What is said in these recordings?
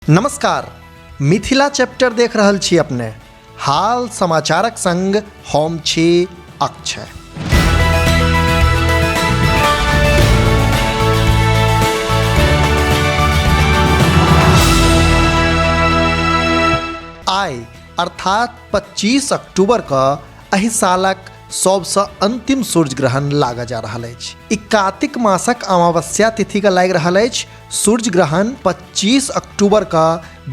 नमस्कार, मिथिला चैप्टर देख रहल छी अपने। हाल समाचारक संग हम छी अक्षय। आइ अर्थात 25 अक्टूबर का एहि सालक सबसँ अंतिम सूर्य ग्रहण लागऽ जा रहल अछि। ई कार्तिक मासक अमावस्या तिथि का लागि रहल अछि। सूर्य ग्रहण 25 अक्टूबर का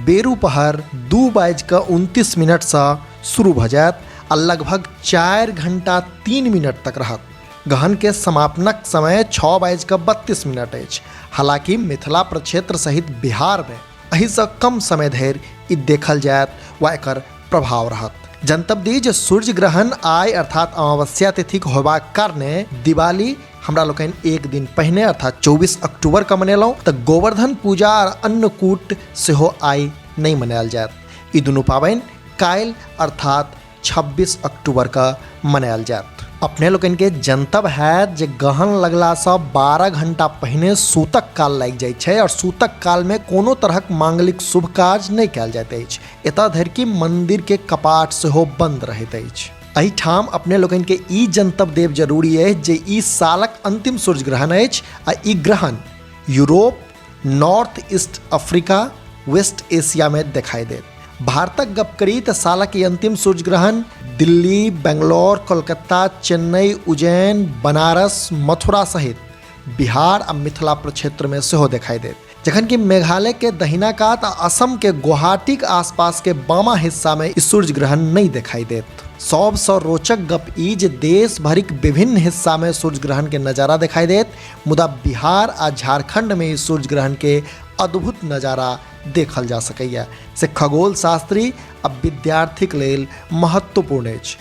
बेरु पहर 2:29 से शुरू भऽ जायत आ लगभग 4 घंटा 3 मिनट तक रहत। ग्रहण के समापनक समय 6:32 अछि। हालांकि मिथिला प्रक्षेत्र सहित बिहार में एहिसँ कम समय धरि ई देखल जायत वा एकर प्रभाव रहत। जनतब दी जे सूर्य ग्रहण आइ अर्थात अमावस्या तिथि होबाक कारणे दिवाली हमरा लोकनि एक दिन पहिने अर्थात 24 अक्टूबर का मनेलहुँ तऽ गोवर्धन पूजा और अन्नकूट सेहो आइ नहीं मनायल जायत। ई दुनू पाबनि काल्हि अर्थात 26 अक्टूबर का मनायल जायत। अपने लोकनि के जनतब हैत जे ग्रहण लगलासँ 12 घंटा पहिने सूतक काल लागि जाइत छै और सूतक काल में कोनो तरहक मांगलिक शुभ काज नहीं कयल जाइत अछि। एतऽ धरि कि मंदिर के कपाट सेहो बंद रहैत अछि। एहिठाम अपने लोकनि के ई जनतब देब जरूरी अछि जे ई सालक अंतिम सूर्य ग्रहण अछि आ ई ग्रहण Europe, north east Africa, West Asia में दिखाई देत। भारतक गप करी तऽ सालक ई अंतिम सूर्य ग्रहण दिल्ली, बेंगलोर, कोलकाता, चेन्नई, उज्जैन, बनारस, मथुरा सहित बिहार आ मिथिला प्रक्षेत्र में सेहो दिखाई देत। जखन कि मेघालय के दहिना कात आ असम के गुवाहाटी के आसपास के बामा हिस्सा में ई सूर्य ग्रहण नहीं दिखाई देत। सबसँ रोचक गप ई जे देश भरिक विभिन्न हिस्सा में सूर्य ग्रहण के नजारा दिखाई देत, मुदा बिहार आ झारखंड में ई सूर्य ग्रहण के अद्भुत नजारा देखल जा सकैया से खगोल शास्त्री आ विद्यार्थीक लेल महत्वपूर्ण अछि।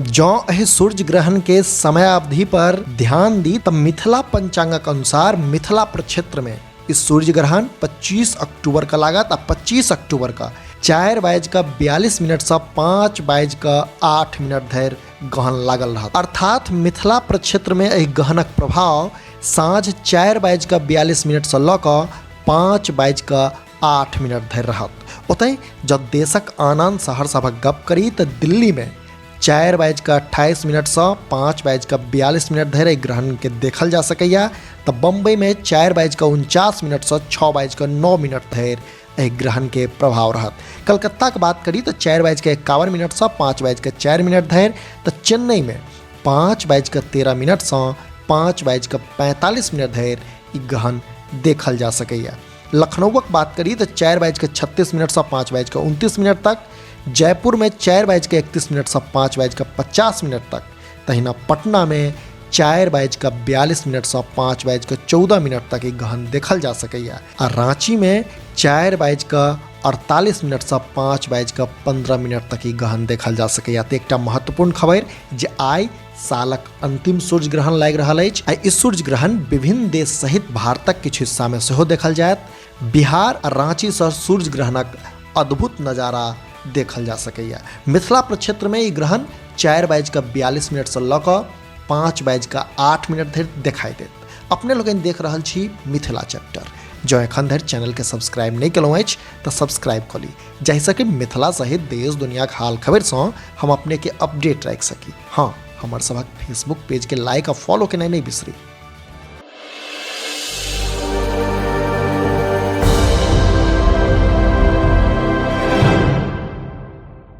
जँ एहि सूर्य ग्रहण के समय अवधि पर ध्यान दी तऽ मिथिला पंचांगक अनुसार मिथिला प्रक्षेत्र में इस सूर्य ग्रहण 25 अक्टूबर का लागत आ 25 अक्टूबर का 4:42 से 5:08 धरि ग्रहण लागल रहत। अर्थात मिथिला प्रक्षेत्र में एहि ग्रहणक प्रभाव साँझ 4:42 से लऽ कऽ 5:08 धरि रहत। ओतहि जब देशक आन शहर सभक गप करी तऽ दिल्ली में 4:28 से 5:42 धरि ग्रहण के देखल जा सकैया तऽ बम्बई में 4:49 से 6:09 धरि एहि ग्रहण के प्रभाव रहत। कलकत्ता के बात करी तो 4:51 से 5:04 धरि, तो चेन्नई में 5:13 से 5:45 धरि ई ग्रहण देखल जा सकैया। लखनऊ की बात करी तो 4:36 से 5:29 तक, जयपुर में 4:31 से 5:50 तक, तहिना पटना में 4:42 से 5:14 तक ई ग्रहण देखल जा सकैया। आ रांची में 4:48 से 5:15 तक ई ग्रहण देखल जा सकैया। तो एकटा महत्वपूर्ण खबर जे आइ सालक अंतिम सूर्य ग्रहण लागि रहल अछि। आ ई सूर्य ग्रहण विभिन्न देश सहित भारतक किछु हिस्सा में सेहो देखल जायत। बिहार आ रांची से सूर्य ग्रहणक अद्भुत नजारा देखल जा सकैया। मिथिला प्रक्षेत्र में ई ग्रहण 4:42 से लऽ कऽ 5:08 धरि दिखाई देत। अपने लोगन देख रहल छी मिथिला चैप्टर। जो एखन धरि चैनल के सब्सक्राइब नहीं केलहुँ अछि तऽ सब्सक्राइब कऽ ली, जाहिसँ कि मिथिला सहित देश दुनियाक हाल खबर सँ हम अपने के अपडेट राखि सकी। हाँ, हमर सभक फेसबुक पेज के लाइक आ फॉलो केनाइ नहीं बिसरी।